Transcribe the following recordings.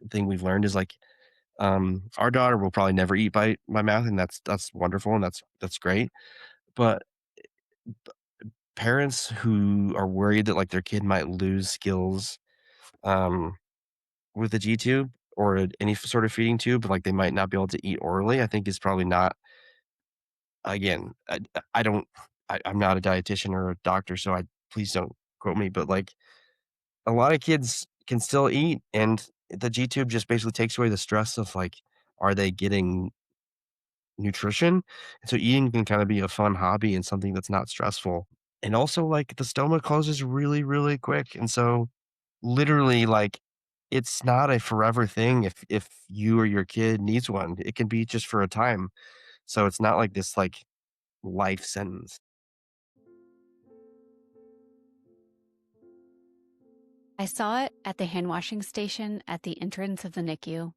thing we've learned is like, our daughter will probably never eat by my mouth, and that's wonderful, and that's great. But parents who are worried that like their kid might lose skills, um, with the G tube or any sort of feeding tube, like they might not be able to eat orally, I think is probably not. Again, I don't, I'm not a dietitian or a doctor, so I please don't quote me, but like a lot of kids can still eat, and the G tube just basically takes away the stress of like, are they getting nutrition? And so eating can kind of be a fun hobby and something that's not stressful. And also, like, the stoma closes really, really quick, and so literally, like, it's not a forever thing if you or your kid needs one. It can be just for a time. So it's not like this, like, life sentence. I saw it at the hand washing station at the entrance of the NICU.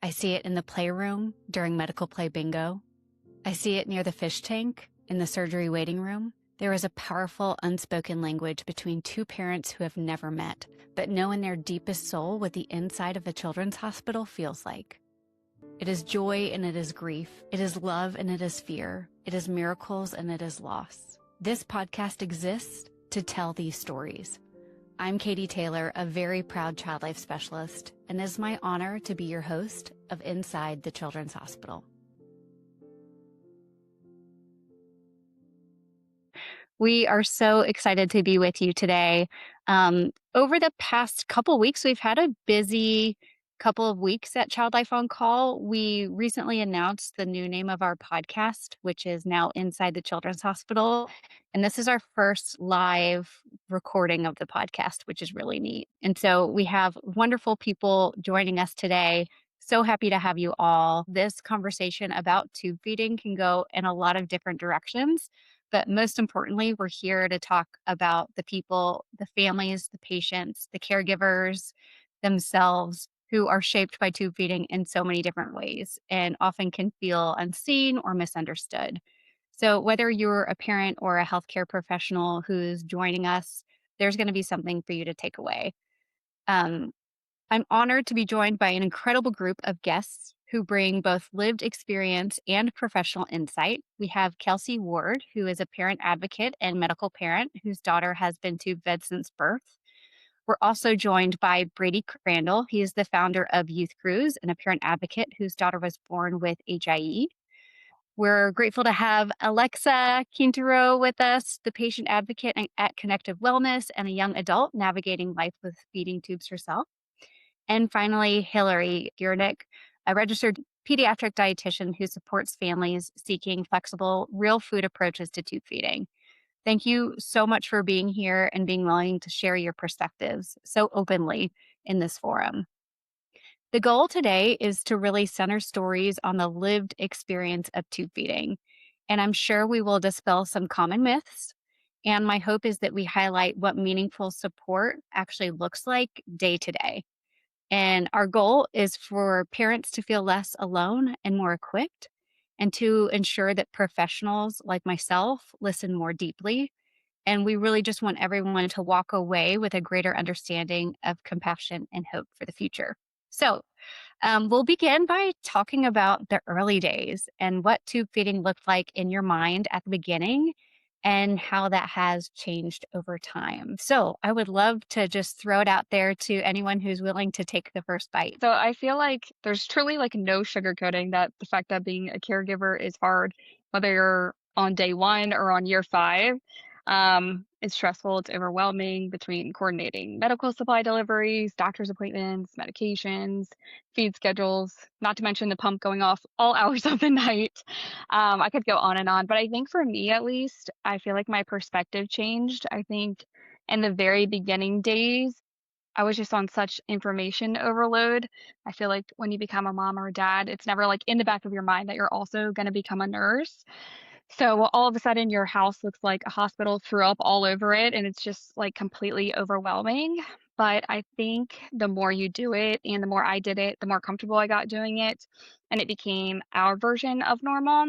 I see it in the playroom during medical play bingo. I see it near the fish tank in the surgery waiting room. There is a powerful unspoken language between two parents who have never met, but know in their deepest soul what the inside of a children's hospital feels like. It is joy and it is grief. It is love and it is fear. It is miracles and it is loss. This podcast exists to tell these stories. I'm Katie Taylor, a very proud child life specialist, and it is my honor to be your host of Inside the Children's Hospital. We are so excited to be with you today. Over the past couple weeks, we've had a busy couple of weeks at Child Life on Call. We recently announced the new name of our podcast, which is now Inside the Children's Hospital. And this is our first live recording of the podcast, which is really neat. And so we have wonderful people joining us today. So happy to have you all. This conversation about tube feeding can go in a lot of different directions. But most importantly, we're here to talk about the people, the families, the patients, the caregivers themselves who are shaped by tube feeding in so many different ways and often can feel unseen or misunderstood. So, whether you're a parent or a healthcare professional who's joining us, there's going to be something for you to take away. Um, I'm honored to be joined by an incredible group of guests who bring both lived experience and professional insight. We have Kelsey Ward, who is a parent advocate and medical parent whose daughter has been tube fed since birth. We're also joined by Brady Crandall. He is the founder of Youth Cruise and a parent advocate whose daughter was born with HIE. We're grateful to have Alexa Quintero with us, the patient advocate at Connective Wellness and a young adult navigating life with feeding tubes herself. And finally, Hillary Giernick, a registered pediatric dietitian who supports families seeking flexible, real food approaches to tube feeding. Thank you so much for being here and being willing to share your perspectives so openly in this forum. The goal today is to really center stories on the lived experience of tube feeding. And I'm sure we will dispel some common myths. And my hope is that we highlight what meaningful support actually looks like day to day. And our goal is for parents to feel less alone and more equipped, and to ensure that professionals like myself listen more deeply. And we really just want everyone to walk away with a greater understanding of compassion and hope for the future. So, we'll begin by talking about the early days and what tube feeding looked like in your mind at the beginning and how that has changed over time. So I would love to just throw it out there to anyone who's willing to take the first bite. So I feel like there's truly like no sugarcoating that the fact that being a caregiver is hard, whether you're on day one or on year five. It's stressful, it's overwhelming between coordinating medical supply deliveries, doctor's appointments, medications, feed schedules, not to mention the pump going off all hours of the night. I could go on and on, but I think for me at least, I feel like my perspective changed. I think in the very beginning days, I was just on such information overload. I feel like when you become a mom or a dad, it's never like in the back of your mind that you're also going to become a nurse. So all of a sudden, your house looks like a hospital threw up all over it, and it's just like completely overwhelming. But I think the more you do it and the more I did it, the more comfortable I got doing it, and it became our version of normal.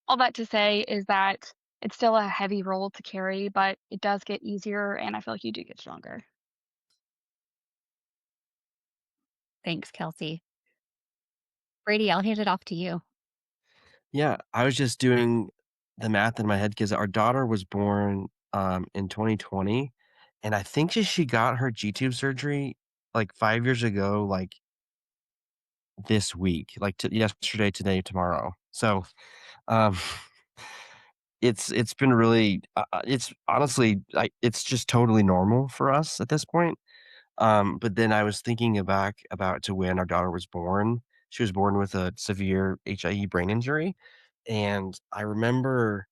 All that to say is that it's still a heavy role to carry, but it does get easier, and I feel like you do get stronger. Thanks, Kelsey. Brady, I'll hand it off to you. Yeah, I was just doing the math in my head because our daughter was born, in 2020, and I think she got her G-tube surgery, like, 5 years ago, like, this week, like, yesterday, today, tomorrow. So, um, it's been really, it's honestly, like, it's just totally normal for us at this point. But then I was thinking back about to when our daughter was born. She was born with a severe HIE brain injury, and I remember,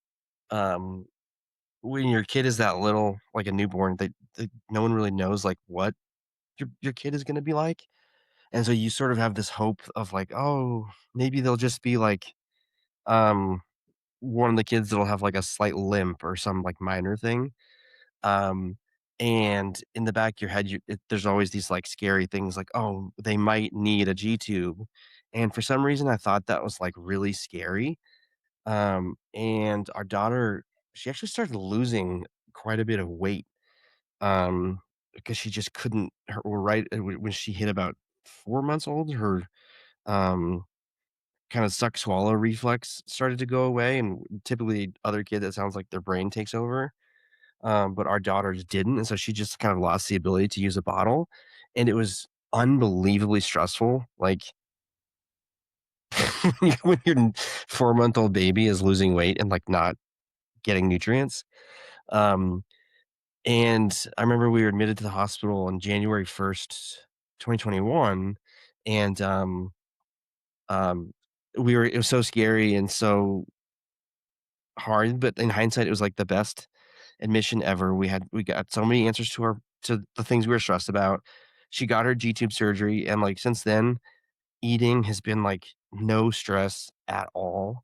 um, when your kid is that little, like a newborn, that no one really knows, like, what your kid is gonna be like, and so you sort of have this hope of like, "Oh, maybe they'll just be like, um, one of the kids that'll have, like, a slight limp or some, like, minor thing." Um, and in the back of your head, there's always these, like, scary things like, "Oh, they might need a G-tube." And for some reason, I thought that was, like, really scary. And our daughter, she actually started losing quite a bit of weight, because she just couldn't right, when she hit about 4 months old, her, um, kinda suck swallow reflex started to go away, and typically other kids, it sounds like their brain takes over. But our daughters didn't, and so she just kind of lost the ability to use a bottle, and it was unbelievably stressful, like, when your 4-month-old baby is losing weight and, like, not getting nutrients, um, and I remember we were admitted to the hospital on January 1st, 2021, and, um, it was so scary and so hard, but in hindsight, it was, like, the best admission ever. We got so many answers to the things we were stressed about. She got her G-tube surgery, and, like, since then, eating has been, like, no stress at all,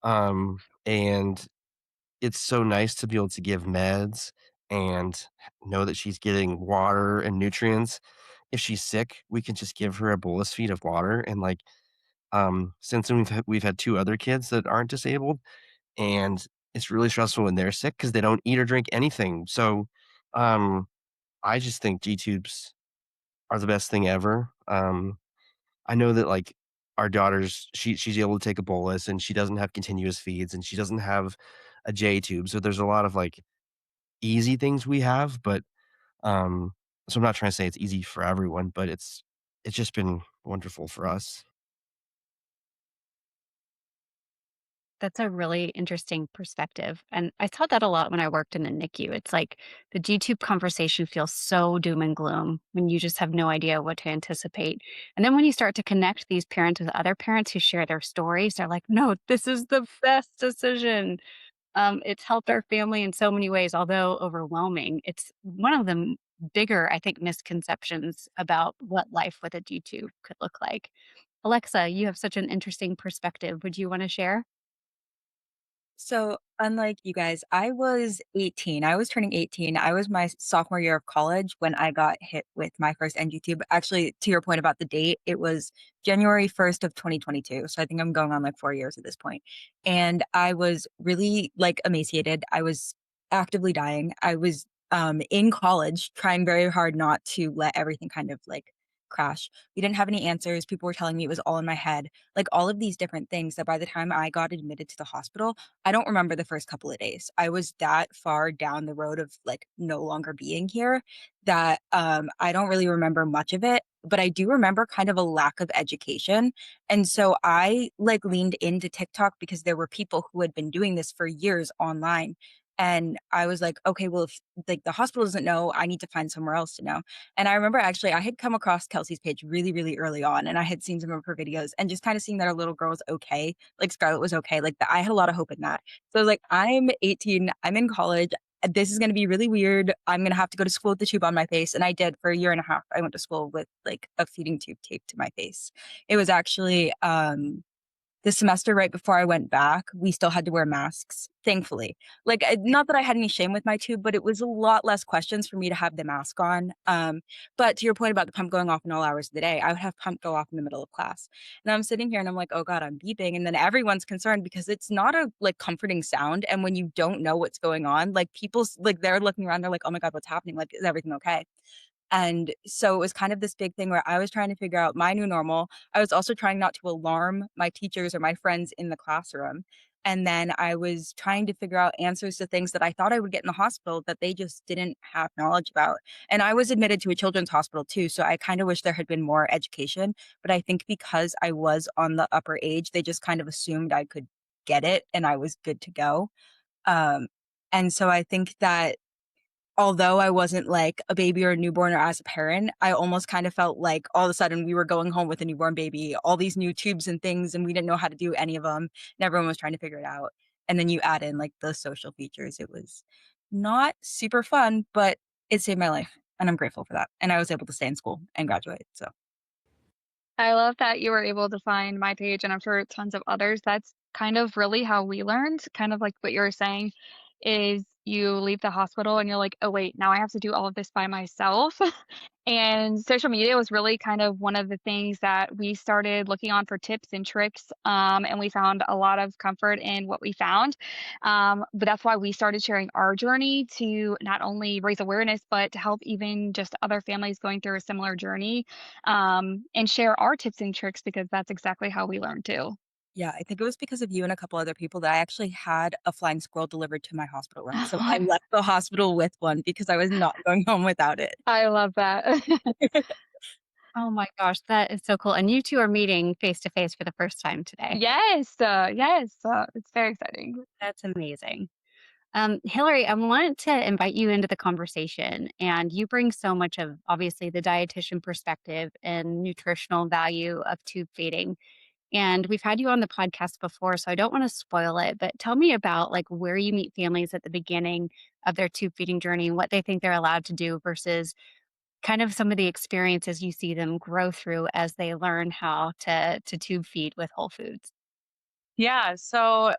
and it's so nice to be able to give meds and know that she's getting water and nutrients. If she's sick, we can just give her a bolus feed of water, and, like, since we've had 2 other kids that aren't disabled, and it's really stressful when they're sick because they don't eat or drink anything. So, um, I just think G tubes are the best thing ever. I know that like our daughter's she's able to take a bolus and she doesn't have continuous feeds and she doesn't have a J tube. So there's a lot of like easy things we have, but um, so I'm not trying to say it's easy for everyone, but it's just been wonderful for us. That's a really interesting perspective. And I saw that a lot when I worked in the NICU. It's like the G-tube conversation feels so doom and gloom when you just have no idea what to anticipate. And then when you start to connect these parents with other parents who share their stories, they're like, no, this is the best decision. It's helped our family in so many ways, although overwhelming. It's one of the bigger, I think, misconceptions about what life with a G-tube could look like. Alexa, you have such an interesting perspective. Would you want to share? So, unlike you guys, I was 18. I was turning 18. I was my sophomore year of college when I got hit with my first NG tube. Actually, to your point about the date, it was January 1st of 2022. So I think I'm going on like 4 years at this point. And I was really like emaciated. I was actively dying. I was in college trying very hard not to let everything kind of like crash. We didn't have any answers. People were telling me it was all in my head, like all of these different things that by the time I got admitted to the hospital, I don't remember the first couple of days. I was that far down the road of, like, no longer being here that, I don't really remember much of it, but I do remember kind of a lack of education, and so I, like, leaned into TikTok because there were people who had been doing this for years online, and I was like, "Okay, well, if, like, the hospital doesn't know, I need to find somewhere else to know." And I remember actually I had come across Kelsey's page really, really early on, and I had seen some of her videos and just kinda seeing that our little girl was okay, like Scarlett was okay, like, I had a lot of hope in that. So I was like, "I'm 18, I'm in college, this is gonna be really weird, I'm gonna have to go to school with the tube on my face," and I did for a year and a half. I went to school with, like, a feeding tube taped to my face. It was actually, the semester right before I went back, we still had to wear masks, thankfully. Like, not that I had any shame with my tube, but it was a lot less questions for me to have the mask on. But to your point about the pump going off in all hours of the day, I would have pump go off in the middle of class. And I'm sitting here and I'm like, "Oh god, I'm beeping." And then everyone's concerned because it's not a, like, comforting sound, and when you don't know what's going on, like, like, they're looking around, they're like, "Oh my god, what's happening? Like, is everything okay?" And so it was kind of this big thing where I was trying to figure out my new normal. I was also trying not to alarm my teachers or my friends in the classroom. And then I was trying to figure out answers to things that I thought I would get in the hospital that they just didn't have knowledge about. And I was admitted to a children's hospital too. So I kind of wish there had been more education. But I think because I was on the upper age, they just kind of assumed I could get it and I was good to go. Um, and so I think that although I wasn't like a baby or a newborn or as a parent, I almost kind of felt like all of a sudden we were going home with a newborn baby, all these new tubes and things, and we didn't know how to do any of them. And everyone was trying to figure it out. And then you add in like the social features. It was not super fun, but it saved my life. And I'm grateful for that. And I was able to stay in school and graduate. So I love that you were able to find my page, and I'm sure tons of others. That's kind of really how we learned, kind of like what you were saying, is you leave the hospital and you're like, oh, wait, now I have to do all of this by myself. And social media was really kind of one of the things that we started looking on for tips and tricks. And we found a lot of comfort in what we found. But that's why we started sharing our journey to not only raise awareness, but to help even just other families going through a similar journey, and share our tips and tricks because that's exactly how we learn too. yeah, I think it was because of you and a couple other people that I actually had a flying squirrel delivered to my hospital room. So I left the hospital with one because I was not going home without it. I love that. Oh my gosh, that is so cool. And you 2 are meeting face to face for the first time today. Yes, yes, it's very exciting. That's amazing. Hillary, I wanted to invite you into the conversation, and you bring so much of obviously the dietitian perspective and nutritional value of tube feeding. And we've had you on the podcast before, so I don't want to spoil it, but tell me about like where you meet families at the beginning of their tube feeding journey and what they think they're allowed to do versus kind of some of the experiences you see them grow through as they learn how to tube feed with whole foods. Yeah, so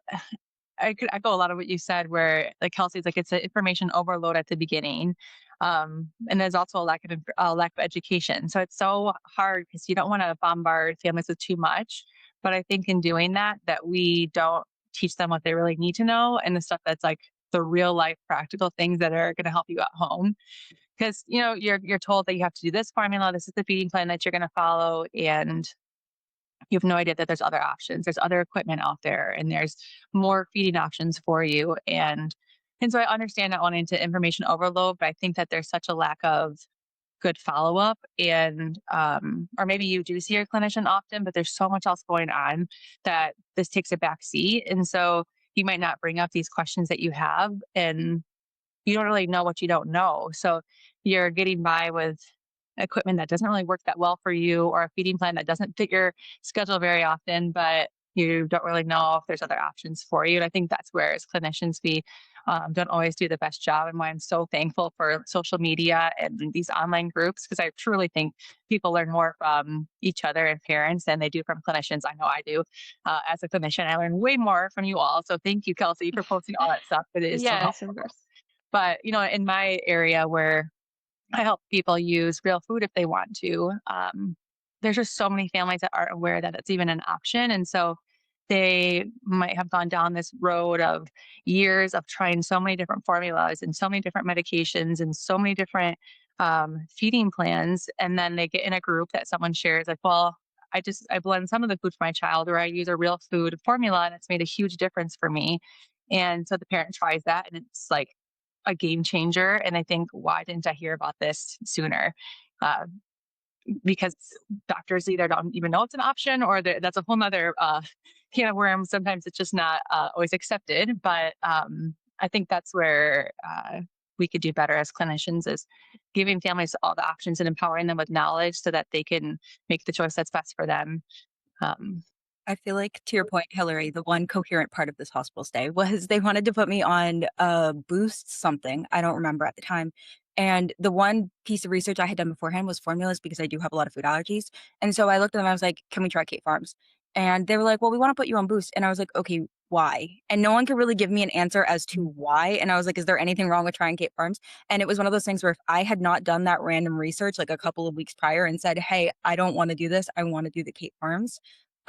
I could echo a lot of what you said where like Kelsey's like it's an information overload at the beginning. And there's also a lack of education. So it's so hard because you don't want to bombard families with too much. But I think in doing that, that we don't teach them what they really need to know and the stuff that's like the real life practical things that are going to help you at home. Because you're told that you have to do this formula, this is the feeding plan that you're going to follow, and you have no idea that there's other options. There's other equipment out there and there's more feeding options for you. And so I understand not wanting to information overload, but I think that there's such a lack of good follow up and or maybe you do see your clinician often, but there's so much else going on that this takes a back seat. And so you might not bring up these questions that you have and you don't really know what you don't know. So you're getting by with equipment that doesn't really work that well for you or a feeding plan that doesn't fit your schedule very often, but you don't really know if there's other options for you. And I think that's where, as clinicians, we don't always do the best job. And why I'm so thankful for social media and these online groups, because I truly think people learn more from each other and parents than they do from clinicians. I know I do. As a clinician, I learn way more from you all. So thank you, Kelsey, for posting all that stuff. It is so Yes, of helpful. course. But, in my area where I help people use real food if they want to, there's just so many families that aren't aware that it's even an option. And so they might have gone down this road of years of trying so many different formulas and so many different medications and so many different feeding plans. And then they get in a group that someone shares, like, well, I blend some of the food for my child, or I use a real food formula, and it's made a huge difference for me. And so the parent tries that, and it's like a game changer. And I think, why didn't I hear about this sooner? Uh, because doctors either don't even know it's an option, or that's a whole nother can of worms. Sometimes it's just not always accepted. But I think that's where we could do better as clinicians is giving families all the options and empowering them with knowledge so that they can make the choice that's best for them. Um, I feel like, to your point, Hillary, the one coherent part of this hospital stay was they wanted to put me on a boost something. I don't remember at the time. And the one piece of research I had done beforehand was formulas because I do have a lot of food allergies. And so I looked at them, I was like, can we try Kate Farms? And they were like, well, we want to put you on boost. And I was like, okay, why? And no one could really give me an answer as to why. And I was like, is there anything wrong with trying Kate Farms? And it was one of those things where if I had not done that random research like a couple of weeks prior and said, hey, I don't want to do this, I want to do the Kate Farms,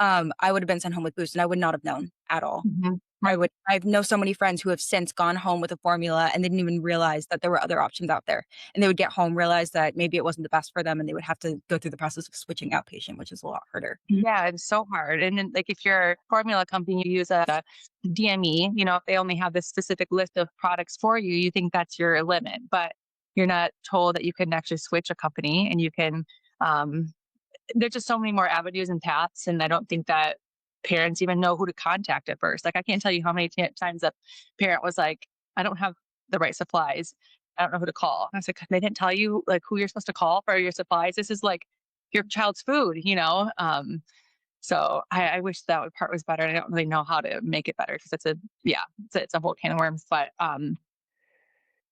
I would have been sent home with boost and I would not have known at all. Mhm. Right. I know so many friends who have since gone home with a formula and they didn't even realize that there were other options out there. And they would get home, realize that maybe it wasn't the best for them, and they would have to go through the process of switching outpatient, which is a lot harder. Yeah, it's so hard. And then, like, if you're a formula company, you use a DME, if they only have this specific list of products for you, you think that's your limit, but you're not told that you can actually switch a company and you can, um, there's just so many more avenues and paths. And I don't think that parents even know who to contact at first. Like, I can't tell you how many times a parent was like, I don't have the right supplies. I don't know who to call. I was like, they didn't tell you like who you're supposed to call for your supplies. This is like your child's food. So I wish that part was better. And I don't really know how to make it better because yeah, it's a whole can of worms. But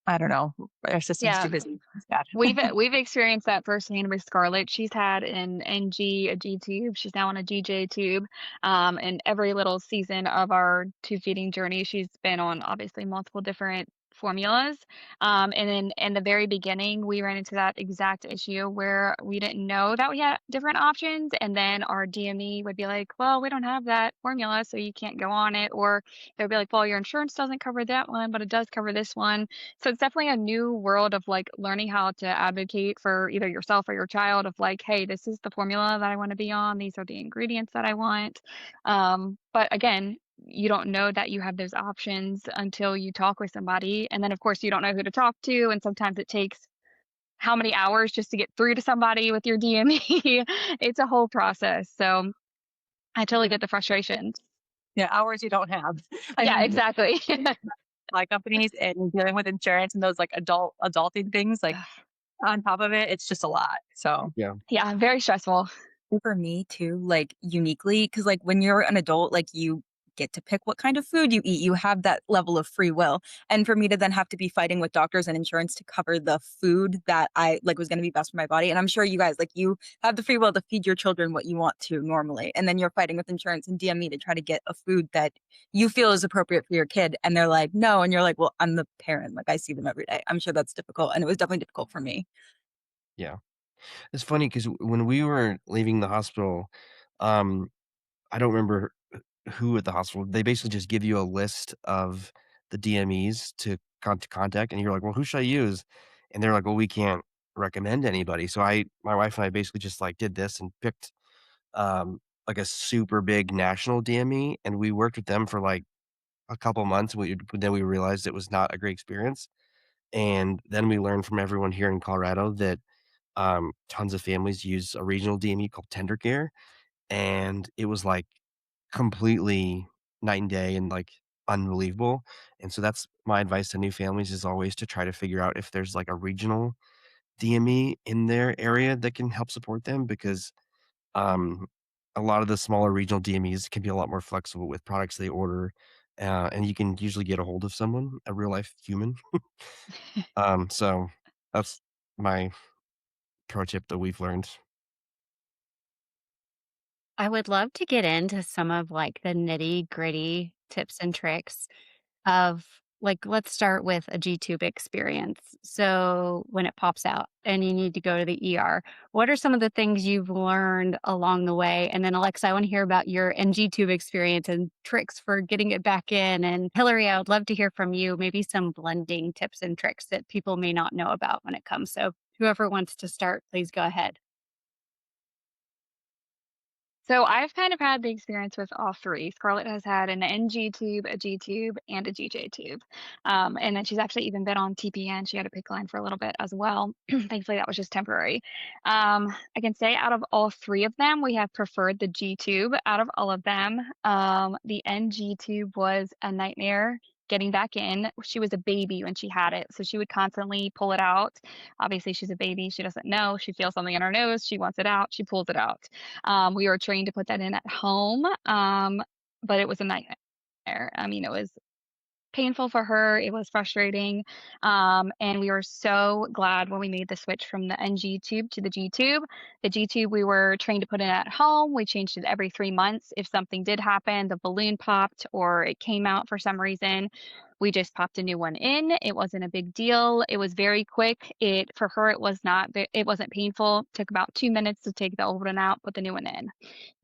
I don't know. Our system's Yeah. too busy. It's bad. We've experienced that firsthand with Scarlett. She's had an NG, a G tube. She's now on a GJ tube. And every little season of our tube feeding journey, she's been on obviously multiple different formulas. And then in the very beginning, we ran into that exact issue where we didn't know that we had different options. And then our DME would be like, well, we don't have that formula, so you can't go on it. Or they'd be like, well, your insurance doesn't cover that one, but it does cover this one. So it's definitely a new world of like learning how to advocate for either yourself or your child of like, hey, this is the formula that I want to be on. These are the ingredients that I want. But again, you don't know that you have those options until you talk with somebody. And then, of course, you don't know who to talk to. And sometimes it takes how many hours just to get through to somebody with your DME. It's a whole process. So I totally get the frustration. Yeah, hours you don't have. I Yeah, mean, exactly. supply companies and dealing with insurance and those like adulting things, like on top of it, it's just a lot. So Yeah. Yeah, very stressful. For me too, like, uniquely, because like, when you're an adult, like, you get to pick what kind of food you eat, you have that level of free will, and for me to then have to be fighting with doctors and insurance to cover the food that I, like, was gonna be best for my body, and I'm sure you guys, like, you have the free will to feed your children what you want to normally, and then you're fighting with insurance and DME to try to get a food that you feel is appropriate for your kid, and they're like, "No," and you're like, "Well, I'm the parent, like, I see them every day." I'm sure that's difficult, and it was definitely difficult for me. Yeah. It's funny because when we were leaving the hospital, um, I don't remember who at the hospital, they basically just give you a list of the DMEs to contact, and you're like, "Well, who should I use?" And they're like, "Well, we can't recommend anybody." So my wife and I basically just, like, did this and picked, like, a super big national DME, and we worked with them for, like, a couple months. Then we realized it was not a great experience, and then we learned from everyone here in Colorado that, tons of families use a regional DME called Tender Care, and it was, like, completely night and day and, like, unbelievable, and so that's my advice to new families is always to try to figure out if there's, like, a regional DME in their area that can help support them because, um, a lot of the smaller regional DMEs can be a lot more flexible with products they order, and you can usually get a hold of someone, a real life human. So that's my pro tip that we've learned. I would love to get into some of like the nitty-gritty tips and tricks of like, let's start with a G-tube experience. So when it pops out and you need to go to the ER, what are some of the things you've learned along the way? And then Alexa, I want to hear about your NG-tube experience and tricks for getting it back in. And Hillary, I would love to hear from you, maybe some blending tips and tricks that people may not know about when it comes. So whoever wants to start, please go ahead. So I've kind of had the experience with all three. Scarlett has had an NG tube, a G tube, and a GJ tube. And then she's actually even been on TPN. She had a PICC line for a little bit as well. Thankfully, that was just temporary. I can say out of all three of them, we have preferred the G tube out of all of them. The NG tube was a nightmare getting back in. She was a baby when she had it, so she would constantly pull it out. Obviously, she's a baby. She doesn't know. She feels something in her nose. She wants it out. She pulls it out. We were trained to put that in at home, but it was a nightmare. I mean, it was painful for her. It was frustrating. And we were so glad when we made the switch from the NG tube to the G tube. The G tube we were trained to put in at home. We changed it every 3 months. If something did happen, the balloon popped or it came out for some reason, We just popped a new one in. It wasn't a big deal. It was very quick. For her, it wasn't painful. Took about 2 minutes to take the old one out, put the new one in.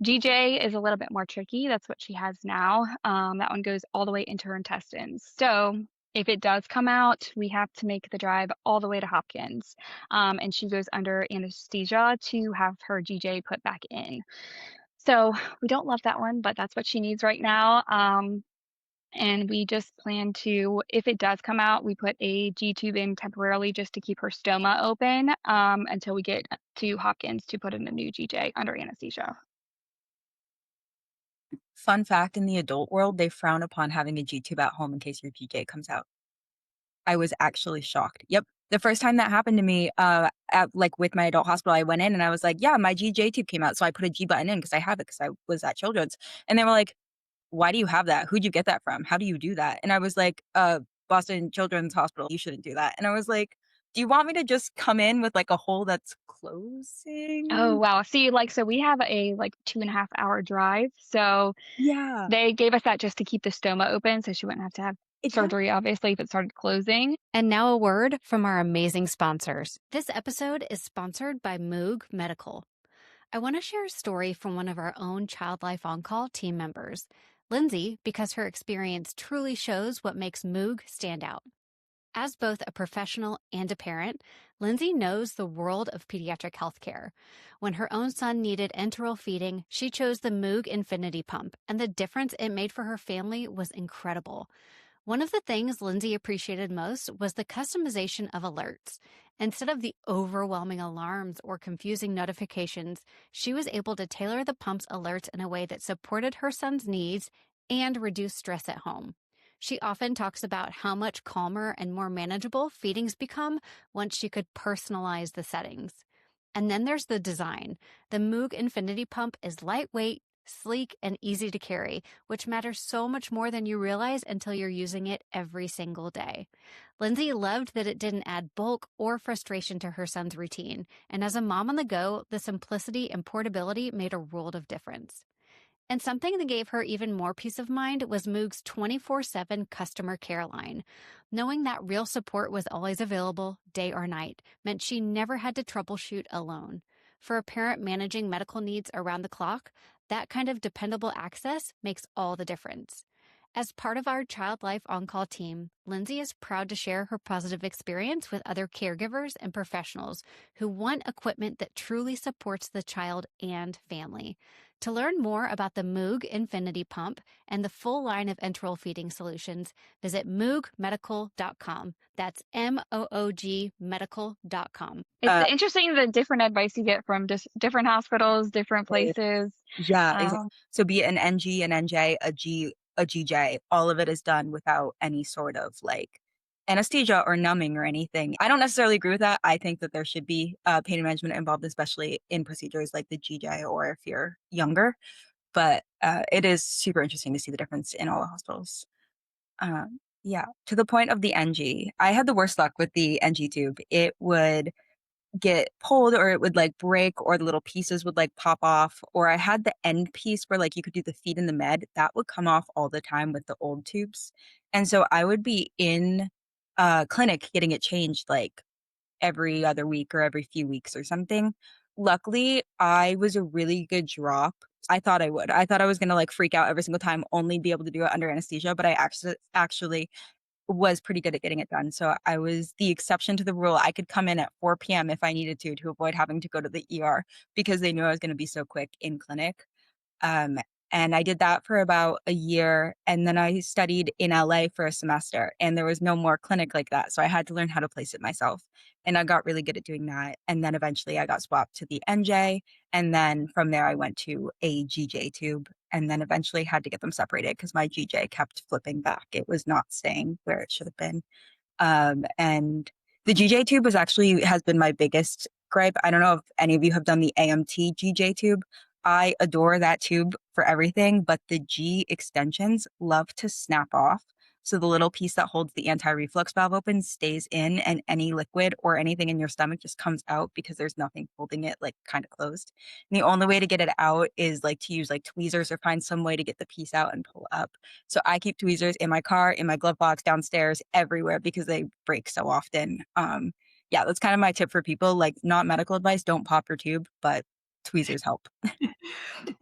GJ is a little bit more tricky. That's what she has now. That one goes all the way into her intestines. So if it does come out, we have to make the drive all the way to Hopkins. And she goes under anesthesia to have her GJ put back in. So we don't love that one, but that's what she needs right now. And we just plan to, if it does come out, we put a G tube in temporarily just to keep her stoma open until we get to Hopkins to put in a new GJ under anesthesia. Fun fact, in the adult world, they frown upon having a G-tube at home in case your GJ comes out. I was actually shocked. Yep. The first time that happened to me, with my adult hospital, I went in and I was like, yeah, my GJ tube came out. So I put a G button in because I have it because I was at Children's. And they were like, why do you have that? Who'd you get that from? How do you do that? And I was like, Boston Children's Hospital, you shouldn't do that. And I was like, do you want me to just come in with like a hole that's closing? Oh, wow. See, so we have a 2.5 hour drive. So Yeah. they gave us that just to keep the stoma open so she wouldn't have to have surgery, obviously, if it started closing. And now a word from our amazing sponsors. This episode is sponsored by Moog Medical. I want to share a story from one of our own Child Life On Call team members, Lindsay, because her experience truly shows what makes Moog stand out. As both a professional and a parent, Lindsay knows the world of pediatric healthcare. When her own son needed enteral feeding, she chose the Moog Infinity Pump, and the difference it made for her family was incredible. One of the things Lindsay appreciated most was the customization of alerts. Instead of the overwhelming alarms or confusing notifications, she was able to tailor the pump's alerts in a way that supported her son's needs and reduced stress at home. She often talks about how much calmer and more manageable feedings become once she could personalize the settings. And then there's the design. The Moog Infinity Pump is lightweight, sleek, and easy to carry, which matters so much more than you realize until you're using it every single day. Lindsay loved that it didn't add bulk or frustration to her son's routine, and as a mom on the go, the simplicity and portability made a world of difference. And something that gave her even more peace of mind was Moog's 24/7 customer care line. Knowing that real support was always available, day or night, meant she never had to troubleshoot alone. For a parent managing medical needs around the clock, that kind of dependable access makes all the difference. As part of our Child Life On-Call team, Lindsay is proud to share her positive experience with other caregivers and professionals who want equipment that truly supports the child and family. To learn more about the Moog Infinity Pump and the full line of enteral feeding solutions, visit moogmedical.com. That's MOOG medical.com. It's interesting the different advice you get from just different hospitals, different places. Yeah, exactly. So be it an NG, an NJ, a GJ, all of it is done without any sort of anesthesia or numbing or anything. I don't necessarily agree with that. I think that there should be pain management involved, especially in procedures like the GJ or if you're younger. But it is super interesting to see the difference in all the hospitals. Yeah, to the point of the NG, I had the worst luck with the NG tube. It would get pulled or it would break or the little pieces would pop off, or I had the end piece where you could do the feed in the med that would come off all the time with the old tubes. And so I would be in clinic getting it changed every other week or every few weeks or something. Luckily, I was a really good drop. I thought I would. I thought I was going to freak out every single time, only be able to do it under anesthesia, but I actually was pretty good at getting it done. So I was the exception to the rule. I could come in at 4 p.m. if I needed to avoid having to go to the ER because they knew I was going to be so quick in clinic. And I did that for about a year. And then I studied in LA for a semester and there was no more clinic like that. So I had to learn how to place it myself. And I got really good at doing that. And then eventually I got swapped to the NJ. And then from there I went to a GJ tube and then eventually had to get them separated because my GJ kept flipping back. It was not staying where it should have been. And the GJ tube has been my biggest gripe. I don't know if any of you have done the AMT GJ tube. I adore that tube for everything, but the G extensions love to snap off. So the little piece that holds the anti-reflux valve open stays in, and any liquid or anything in your stomach just comes out because there's nothing holding it like kind of closed. And the only way to get it out is like to use like tweezers or find some way to get the piece out and pull up. So I keep tweezers in my car, in my glove box, downstairs, everywhere because they break so often. Yeah, that's kind of my tip for people. Like, not medical advice, don't pop your tube, but tweezers help.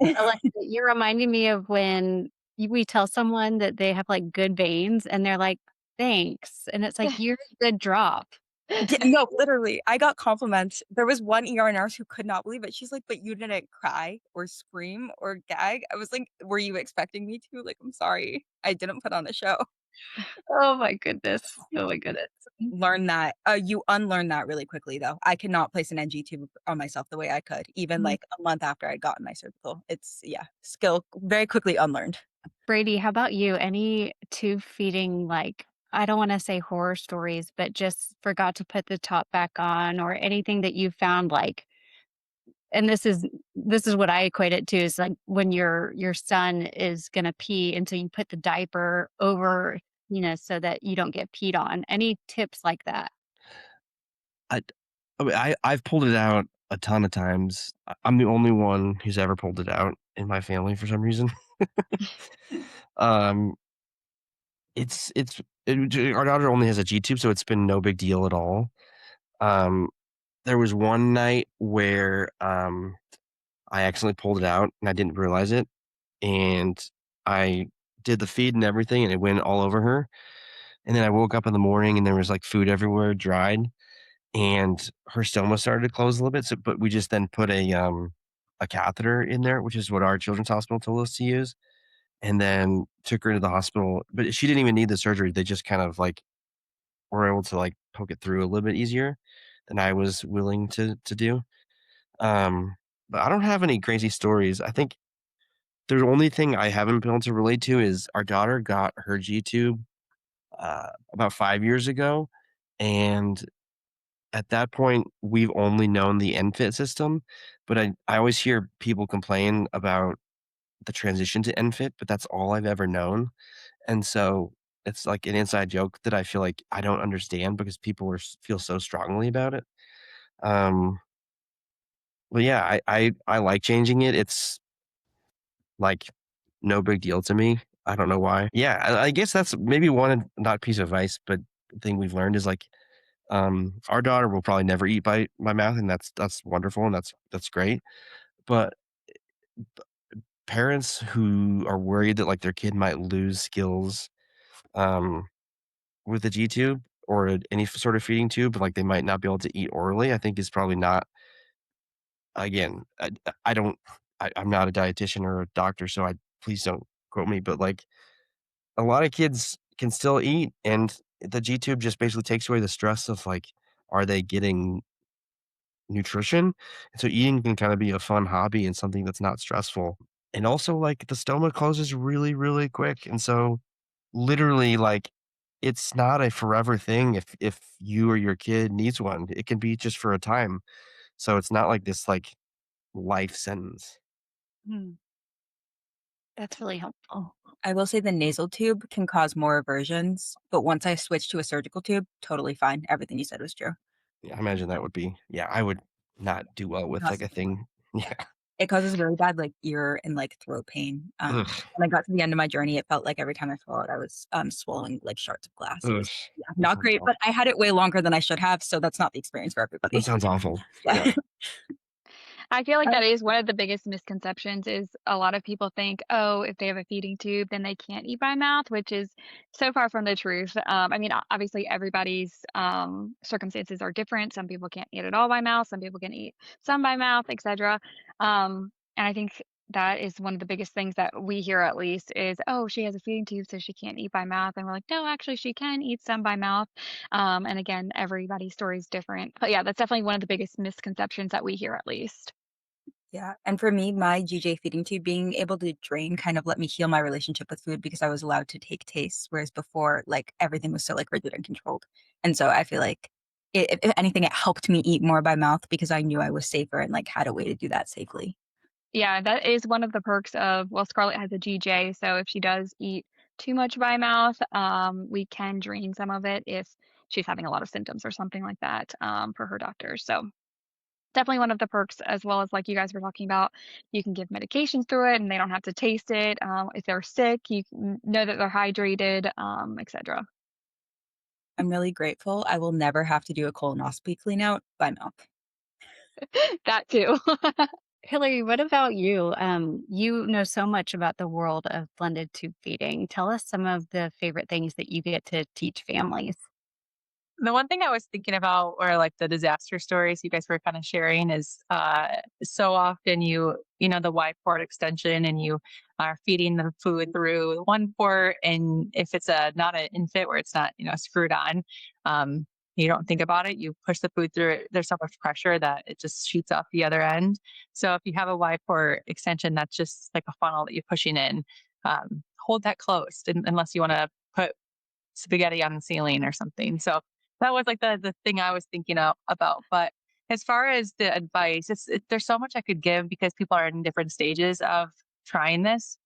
I like that. You're reminding me of when we tell someone that they have, like, good veins, and they're like, "Thanks," and it's like, "You're a good drop." Yeah, no, literally, I got compliments. There was one ER nurse who could not believe it. She's like, "But you didn't cry or scream or gag?" I was like, "Were you expecting me to? Like, I'm sorry. I didn't put on a show." Oh my goodness. Oh my goodness. Learn that. You unlearn that really quickly, though. I cannot place an NG tube on myself the way I could, even, Mhm. like, a month after I'd gotten my cervical. It's yeah, skill very quickly unlearned. Brady, how about you? Any tube feeding, like, I don't wanna say horror stories, but just forgot to put the top back on or anything that you found, like, and this is what I equate it to is like when your son is gonna pee, and so you put the diaper over, so that you don't get peed on. Any tips like that? I I mean, I've pulled it out a ton of times. I'm the only one who's ever pulled it out in my family for some reason. Um, our daughter only has a G tube, so it's been no big deal at all. Um, there was one night where, I accidentally pulled it out and I didn't realize it, and I did the feed and everything, and it went all over her, and then I woke up in the morning and there was, like, food everywhere, dried, and her stoma started to close a little bit, so but we just then put a catheter in there, which is what our children's hospital told us to use, and then took her to the hospital, but she didn't even need the surgery, they just kind of, like, were able to, like, poke it through a little bit easier than I was willing to do. Um, but I don't have any crazy stories. I think the only thing I haven't been able to relate to is our daughter got her G tube, about 5 years ago, and at that point, we've only known the NFIT system, but I always hear people complain about the transition to NFIT, but that's all I've ever known, and so it's like an inside joke that I feel like I don't understand because people feel so strongly about it. Um, but yeah, I like changing it. It's like no big deal to me. I don't know why. Yeah, I guess that's maybe one not piece of advice, but thing we've learned is like our daughter will probably never eat by my mouth, and that's wonderful, and that's great. But parents who are worried that like their kid might lose skills um, with a G tube or any sort of feeding tube, like they might not be able to eat orally, I think is probably not. Again, I don't. I'm not a dietitian or a doctor, so I please don't quote me. But like a lot of kids can still eat, and the G tube just basically takes away the stress of like, are they getting nutrition? And so eating can kind of be a fun hobby and something that's not stressful. And also, like, the stoma closes really, really quick, and so, literally, like, it's not a forever thing if you or your kid needs one. It can be just for a time. So it's not like this, like, life sentence. Mm, that's really helpful. I will say the nasal tube can cause more aversions, but once I switched to a surgical tube, totally fine. Everything you said was true. Yeah, I imagine that would be yeah, I would not do well with, like, Cause a thing. Yeah. it causes really bad, like, ear and, like, throat pain. Ugh, When I got to the end of my journey, it felt like every time I swallowed, I was, swallowing, like, shards of glass. It ugh. was yeah, That not sounds great, awful. but I had it way longer than I should have, so that's not the experience for That everybody. sounds awful. Yeah. Yeah. I feel like Uh, that is one of the biggest misconceptions is a lot of people think, oh, if they have a feeding tube, then they can't eat by mouth, which is so far from the truth. I mean, obviously everybody's circumstances are different. Some people can't eat at all by mouth. Some people can eat some by mouth, etc. And I think that is one of the biggest things that we hear at least is, oh, she has a feeding tube, so she can't eat by mouth. And we're like, no, actually, she can eat some by mouth. And again, everybody's story is different. But yeah, that's definitely one of the biggest misconceptions that we hear at least. yeah, and for me, my GJ feeding tube being able to drain kind of let me heal my relationship with food because I was allowed to take tastes, whereas before, like, everything was so, like, rigid and controlled. And so I feel like if anything, it helped me eat more by mouth because I knew I was safer and, like, had a way to do that safely. Yeah, that is one of the perks of well, Scarlett has a GJ, so if she does eat too much by mouth. We can drain some of it if she's having a lot of symptoms or something like that for her doctor. So definitely one of the perks, as well as like you guys were talking about, you can give medications through it and they don't have to taste it. If they're sick, you know that they're hydrated, etc. I'm really grateful. I will never have to do a colonoscopy clean out by mouth. That too. Hillary, what about you? You know so much about the world of blended tube feeding. Tell us some of the favorite things that you get to teach families. The one thing I was thinking about, or like the disaster stories you guys were kind of sharing, is so often you know the Y port extension, and you are feeding the food through one port, and if it's a not an infant where it's not screwed on, um, you don't think about it. You push the food through it. There's so much pressure that it just shoots off the other end. So if you have a Y port extension, that's just like a funnel that you're pushing in. Hold that closed, unless you want to put spaghetti on the ceiling or something. So that was like the thing I was thinking about. But as far as the advice, there's so much I could give because people are in different stages of trying this.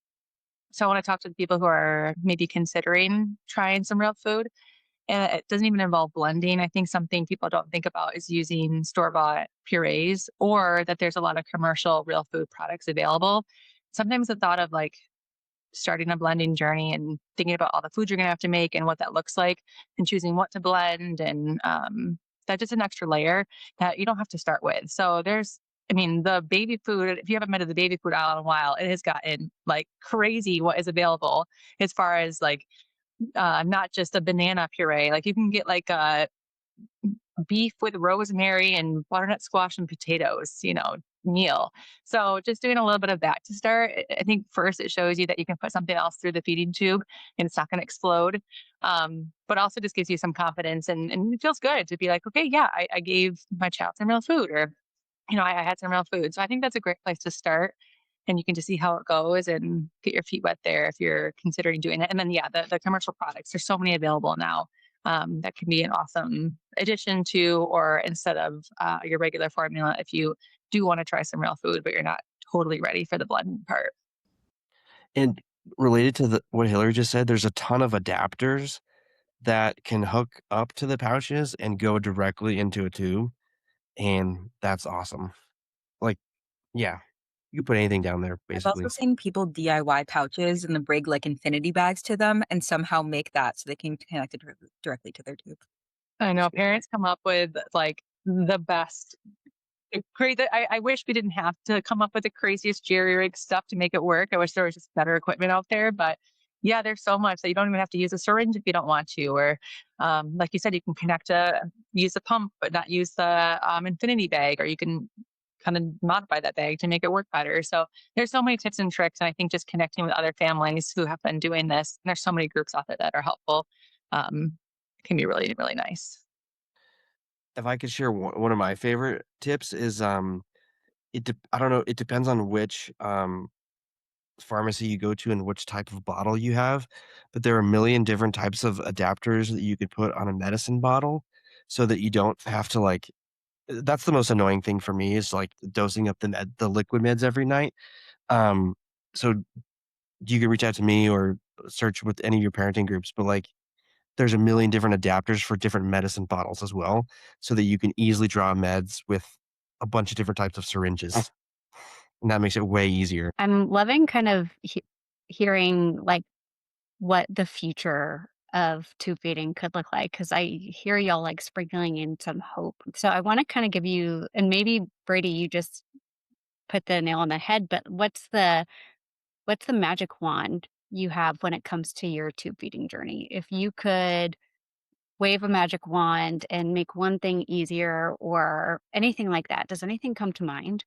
So I want to talk to the people who are maybe considering trying some real food. And it doesn't even involve blending. I think something people don't think about is using store bought purees, or that there's a lot of commercial real food products available. Sometimes the thought of like starting a blending journey and thinking about all the food you're going to have to make and what that looks like, and choosing what to blend, and that's just an extra layer that you don't have to start with. So I mean, the baby food, if you haven't been to the baby food aisle in a while, it has gotten like crazy what is available as far as like not just a banana puree. Like you can get like a beef with rosemary and butternut squash and potatoes, meal. So just doing a little bit of that to start. I think first it shows you that you can put something else through the feeding tube and it's not going to explode. But also just gives you some confidence, and it feels good to be like, okay, yeah, I gave my child some real food, or, I had some real food. So I think that's a great place to start. And you can just see how it goes and get your feet wet there if you're considering doing it. And then, yeah, the commercial products, there's so many available now that can be an awesome addition to, or instead of your regular formula, if you do want to try some real food, but you're not totally ready for the blending part. And related to what Hillary just said, there's a ton of adapters that can hook up to the pouches and go directly into a tube, and that's awesome. Like, yeah, you can put anything down there, I've also basically. seen people DIY pouches and then bring like infinity bags to them and somehow make that so they can connect it directly to their tube. I know parents come up with like the best. Great. I wish we didn't have to come up with the craziest jerry rig stuff to make it work. I wish there was just better equipment out there. But yeah, there's so much that you don't even have to use a syringe if you don't want to. Or like you said, you can use a pump, but not use the infinity bag, or you can kind of modify that bag to make it work better. So there's so many tips and tricks. And I think just connecting with other families who have been doing this, and there's so many groups out there that are helpful, um, can be really, really nice. If I could share one of my favorite tips is, I don't know, it depends on which, pharmacy you go to and which type of bottle you have, but there are a million different types of adapters that you could put on a medicine bottle so that you don't have to, like that's the most annoying thing for me is, like, dosing up the liquid meds every night. Um, so you can reach out to me or search with any of your parenting groups, but, like, there's a million different adapters for different medicine bottles as well, so that you can easily draw meds with a bunch of different types of syringes, and that makes it way easier. I'm loving kind of hearing like what the future of tube feeding could look like because I hear y'all like sprinkling in some hope. So I want to kind of give you, and maybe Brady, you just put the nail on the head, but what's the magic wand you have when it comes to your tube feeding journey? If you could wave a magic wand and make one thing easier or anything like that, does anything come to mind?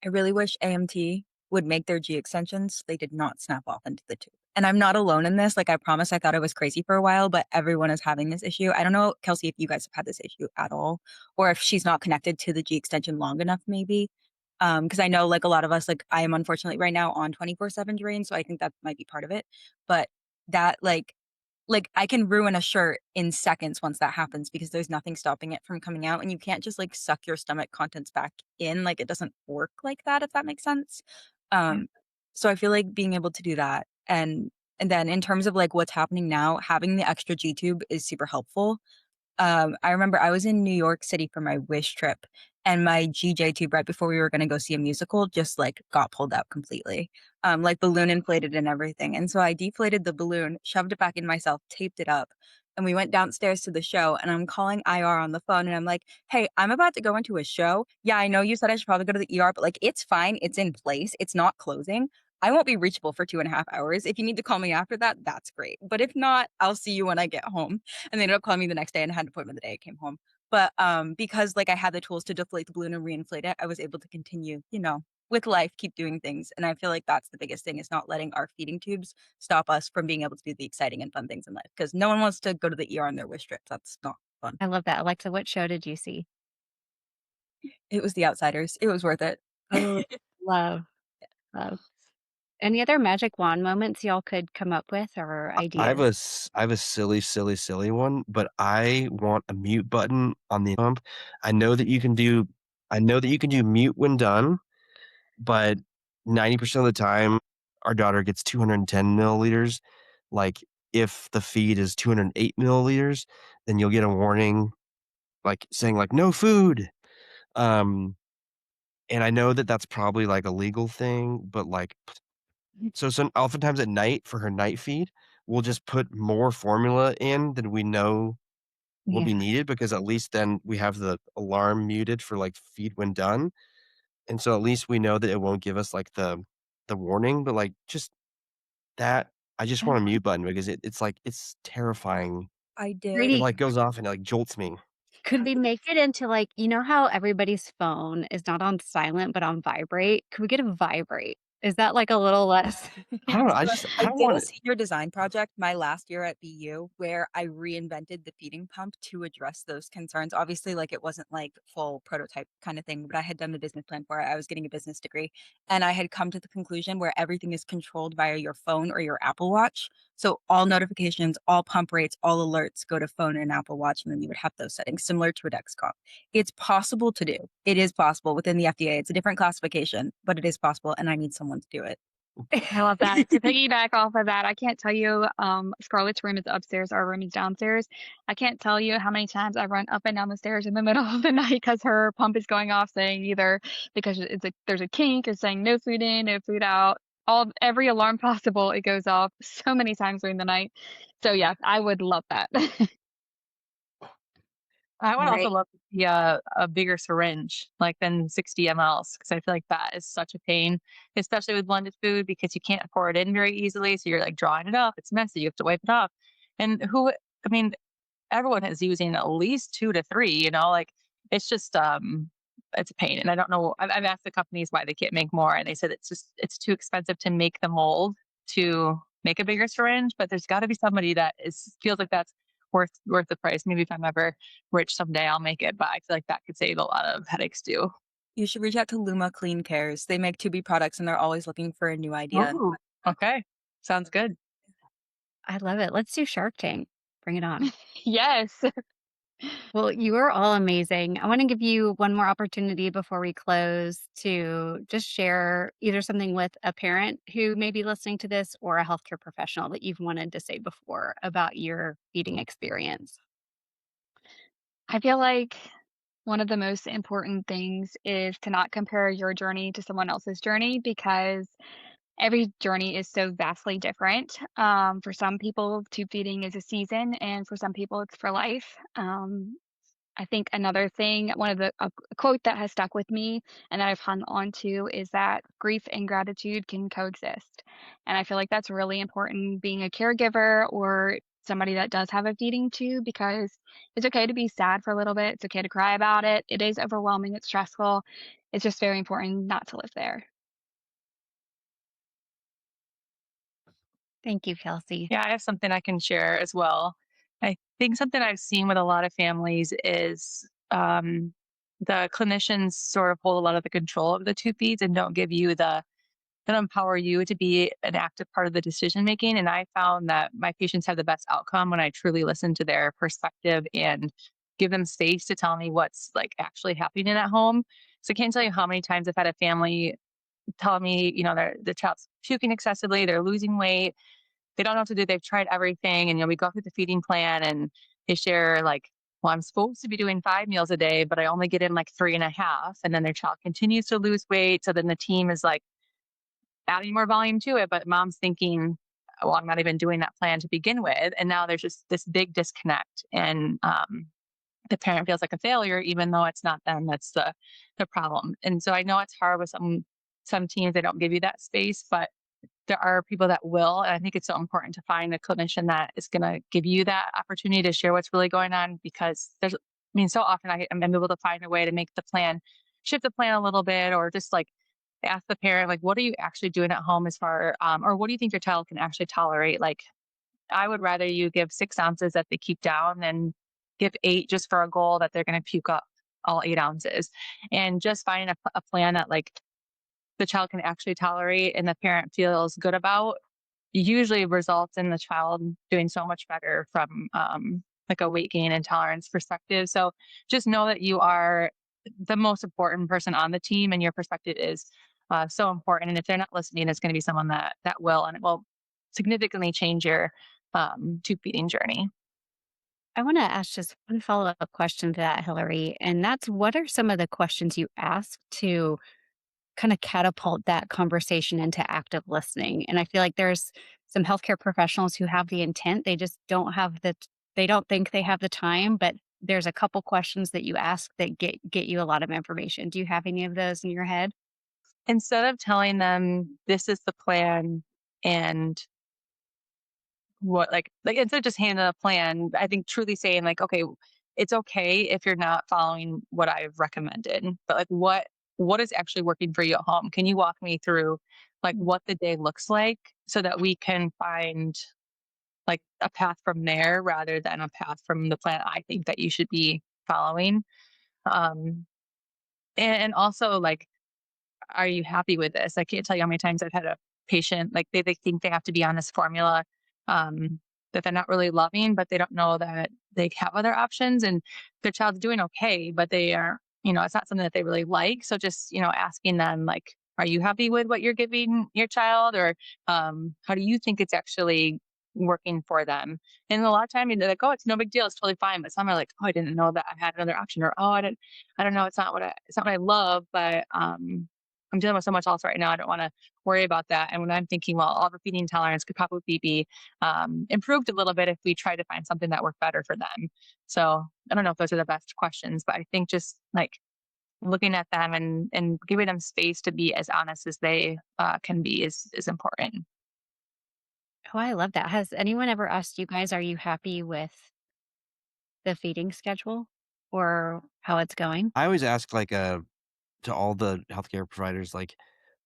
I really wish AMT would make their G extensions. They did not snap off into the tube. And I'm not alone in this. Like I promise I thought I was crazy for a while, but everyone is having this issue. I don't know, Kelsey, if you guys have had this issue at all, or if she's not connected to the G extension long enough, maybe. Because I know like a lot of us, like I am unfortunately right now on 24/7 drain, so I think that might be part of it. But that like I can ruin a shirt in seconds once that happens because there's nothing stopping it from coming out and you can't just like suck your stomach contents back in. Like it doesn't work like that, if that makes sense. Yeah. Um, so I feel like being able to do that and And then in terms of like what's happening now, having the extra G tube is super helpful. I remember I was in New York City for my Wish trip, and my GJ tube right before we were going to go see a musical just like got pulled out completely, like balloon inflated and everything. And so I deflated the balloon, shoved it back in myself, taped it up, and we went downstairs to the show. And I'm calling IR on the phone, and I'm like, "Hey, I'm about to go into a show. Yeah, I know you said I should probably go to the ER, but like it's fine. It's in place. It's not closing. I won't be reachable for 2.5 hours. If you need to call me after that, that's great. But if not, I'll see you when I get home." And they ended up calling me the next day and I had an appointment the day I came home. But because like I had the tools to deflate the balloon and reinflate it, I was able to continue, with life, keep doing things. And I feel like that's the biggest thing is not letting our feeding tubes stop us from being able to do the exciting and fun things in life. Because no one wants to go to the ER on their wish trips. That's not fun. I love that. Alexa, what show did you see? It was The Outsiders. It was worth it. Oh, love, love. Any other magic wand moments y'all could come up with or ideas? I have a silly, silly, silly one, but I want a mute button on the pump. I know that you can do I know that you can do mute when done, but 90% of the time, our daughter gets 210 milliliters. Like, if the feed is 208 milliliters, then you'll get a warning, like, saying, like, "No food." Um, and I know that that's probably, like, a legal thing, but, like, so oftentimes at night for her night feed, we'll just put more formula in than we know will Yeah. be needed because at least then we have the alarm muted for, like, feed when done, and so at least we know that it won't give us, like, the warning, but, like, just that I just want a mute button because it's, like it's terrifying. I It, did. Brady, like, goes off and it, like, jolts me. could we make it into like, you know how everybody's phone is not on silent but on vibrate? Could we get a vibrate? Is that like a little less? I don't know, I I don't did want a it. senior design project my last year at BU where I reinvented the feeding pump to address those concerns. Obviously, like it wasn't like full prototype kind of thing, but I had done the business plan for it. I was getting a business degree and I had come to the conclusion where everything is controlled via your phone or your Apple Watch. So all notifications, all pump rates, all alerts go to phone and Apple Watch, and then you would have those settings similar to a Dexcom. It's possible to do. It is possible within the FDA. It's a different classification, but it is possible, and I need someone to do it. I love that. To piggyback off of that, I can't tell you, Scarlett's room is upstairs, our room is downstairs. I can't tell you how many times I run up and down the stairs in the middle of the night because her pump is going off saying either because there's a kink, it's saying no food in, no food out. Every alarm possible, it goes off so many times during the night. So yeah, I would love that. I would also Right. love to see a bigger syringe, like than 60 mLs, because I feel like that is such a pain, especially with blended food because you can't pour it in very easily. So you're like drawing it up. It's messy. You have to wipe it off. And I mean, everyone is using at least 2 to 3, like it's just, it's a pain. And I don't know, I've asked the companies why they can't make more, and they said it's too expensive to make the mold to make a bigger syringe, but there's gotta be somebody that feels like that's worth the price. Maybe if I'm ever rich someday, I'll make it, but I feel like that could save a lot of headaches too. You should reach out to Luma Clean Cares. They make 2B products and they're always looking for a new idea. Oh, okay. Sounds good. I love it. Let's do Shark Tank. Bring it on. Yes. Well, you are all amazing. I want to give you one more opportunity before we close to just share either something with a parent who may be listening to this or a healthcare professional that you've wanted to say before about your feeding experience. I feel like one of the most important things is to not compare your journey to someone else's journey because every journey is so vastly different. For some people, tube feeding is a season, and for some people, it's for life. I think another thing, one of a quote that has stuck with me and that I've hung on to is that grief and gratitude can coexist. And I feel like that's really important being a caregiver or somebody that does have a feeding tube because it's okay to be sad for a little bit. It's okay to cry about it. It is overwhelming. It's stressful. It's just very important not to live there. Thank you, Kelsey. Yeah, I have something I can share as well. I think something I've seen with a lot of families is the clinicians sort of hold a lot of the control of the tube feeds and don't give you don't empower you to be an active part of the decision making. And I found that my patients have the best outcome when I truly listen to their perspective and give them space to tell me what's like actually happening at home. So I can't tell you how many times I've had a family tell me, the child's puking excessively, they're losing weight, they don't know what to do. They've tried everything. And, we go through the feeding plan and they share like, well, I'm supposed to be doing 5 meals a day, but I only get in like three and a half. And then their child continues to lose weight. So then the team is like adding more volume to it. But mom's thinking, well, I'm not even doing that plan to begin with. And now there's just this big disconnect. And the parent feels like a failure, even though it's not them that's the problem. And so I know it's hard with some teams, they don't give you that space, but there are people that will. And I think it's so important to find a clinician that is going to give you that opportunity to share what's really going on, because so often I'm able to find a way to make the plan, shift the plan a little bit, or just like ask the parent, like, what are you actually doing at home as far, or what do you think your child can actually tolerate? Like, I would rather you give 6 ounces that they keep down than give 8 just for a goal that they're going to puke up all 8 ounces. And just finding a plan that like the child can actually tolerate and the parent feels good about usually results in the child doing so much better from like a weight gain and tolerance perspective. So just know that you are the most important person on the team, and your perspective is so important. And if they're not listening, it's going to be someone that will, and it will significantly change your tube feeding journey. I want to ask just one follow-up question to that, Hillary, and that's what are some of the questions you ask to kind of catapult that conversation into active listening? And I feel like there's some healthcare professionals who have the intent, they just don't have they don't think they have the time, but there's a couple questions that you ask that get you a lot of information. Do you have any of those in your head? Instead of telling them this is the plan and what like instead of just handing a plan, I think truly saying like, okay, it's okay if you're not following what I've recommended, but like what is actually working for you at home? Can you walk me through like what the day looks like so that we can find like a path from there rather than a path from the plan I think that you should be following. Um and also like, are you happy with this? I can't tell you how many times I've had a patient, like they think they have to be on this formula um, that they're not really loving, but they don't know that they have other options and their child's doing okay, but they are, it's not something that they really like. So just, asking them like, are you happy with what you're giving your child? Or how do you think it's actually working for them? And a lot of time they're like, oh, it's no big deal. It's totally fine. But some are like, oh, I didn't know that I had another option, or, oh, I don't know. It's not what I love, but I'm dealing with so much else right now. I don't want to worry about that. And when I'm thinking, well, overfeeding tolerance could probably be improved a little bit if we try to find something that worked better for them. So I don't know if those are the best questions, but I think just like looking at them and giving them space to be as honest as they can be is important. Oh, I love that. Has anyone ever asked you guys, are you happy with the feeding schedule or how it's going? I always ask, like, to all the healthcare providers, like,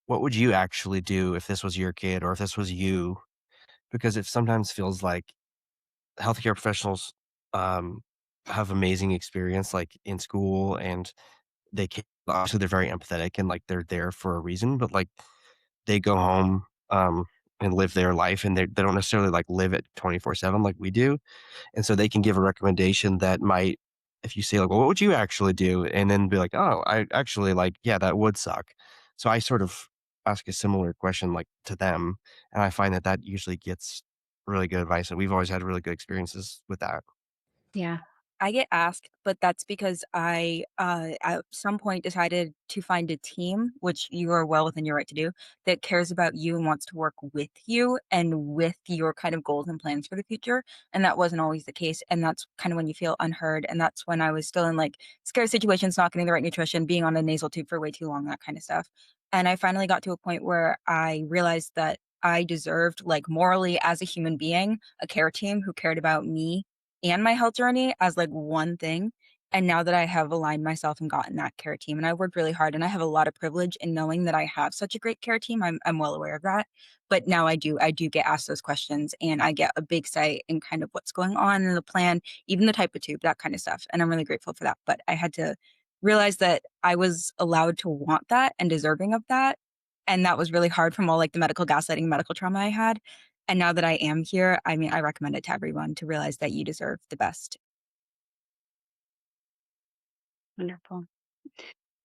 what would you actually do if this was your kid or if this was you? Because it sometimes feels like healthcare professionals, um, have amazing experience, like, in school, and obviously, they're very empathetic and, like, they're there for a reason, but, like, they go home, and live their life, and they don't necessarily, like, live it 24/7 like we do. And so they can give a recommendation that might, if you say like, "Well, what would you actually do?" And then be like, "Oh, I actually like, yeah, that would suck." So I sort of ask a similar question like to them, and I find that that usually gets really good advice, and we've always had really good experiences with that. Yeah. I get asked, but that's because I, at some point decided to find a team, which you are well within your right to do, that cares about you and wants to work with you and with your kind of goals and plans for the future. And that wasn't always the case. And that's kind of when you feel unheard. And that's when I was still in like scary situations, not getting the right nutrition, being on a nasal tube for way too long, that kind of stuff. And I finally got to a point where I realized that I deserved, like morally as a human being, a care team who cared about me and my health journey as like one thing. And now that I have aligned myself and gotten that care team, and I worked really hard, and I have a lot of privilege in knowing that I have such a great care team. I'm well aware of that. But now I do get asked those questions, and I get a big say in kind of what's going on in the plan, even the type of tube, that kind of stuff. And I'm really grateful for that. But I had to realize that I was allowed to want that and deserving of that. And that was really hard from all like the medical gaslighting, medical trauma I had. And now that I am here, I mean, I recommend it to everyone to realize that you deserve the best. Wonderful.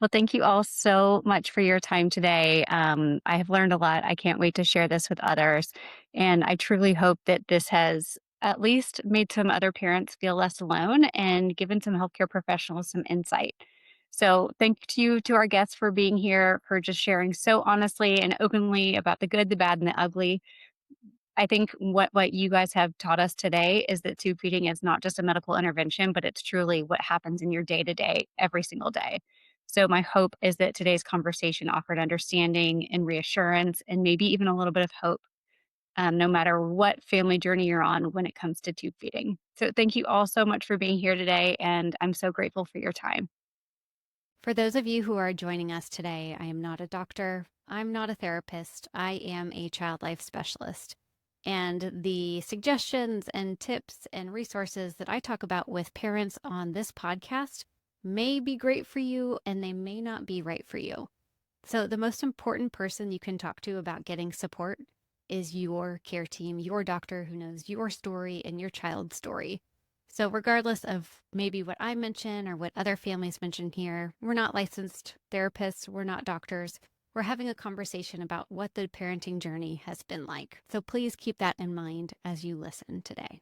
Well, thank you all so much for your time today. I have learned a lot. I can't wait to share this with others. And I truly hope that this has at least made some other parents feel less alone and given some healthcare professionals some insight. So, thank you to our guests for being here, for just sharing so honestly and openly about the good, the bad, and the ugly. I think what you guys have taught us today is that tube feeding is not just a medical intervention, but it's truly what happens in your day to day, every single day. So my hope is that today's conversation offered understanding and reassurance, and maybe even a little bit of hope, no matter what family journey you're on when it comes to tube feeding. So thank you all so much for being here today, and I'm so grateful for your time. For those of you who are joining us today, I am not a doctor. I'm not a therapist. I am a child life specialist. And the suggestions and tips and resources that I talk about with parents on this podcast may be great for you and they may not be right for you. So, the most important person you can talk to about getting support is your care team, your doctor who knows your story and your child's story. So, regardless of maybe what I mention or what other families mention here, we're not licensed therapists, we're not doctors. We're having a conversation about what the parenting journey has been like. So, please keep that in mind as you listen today.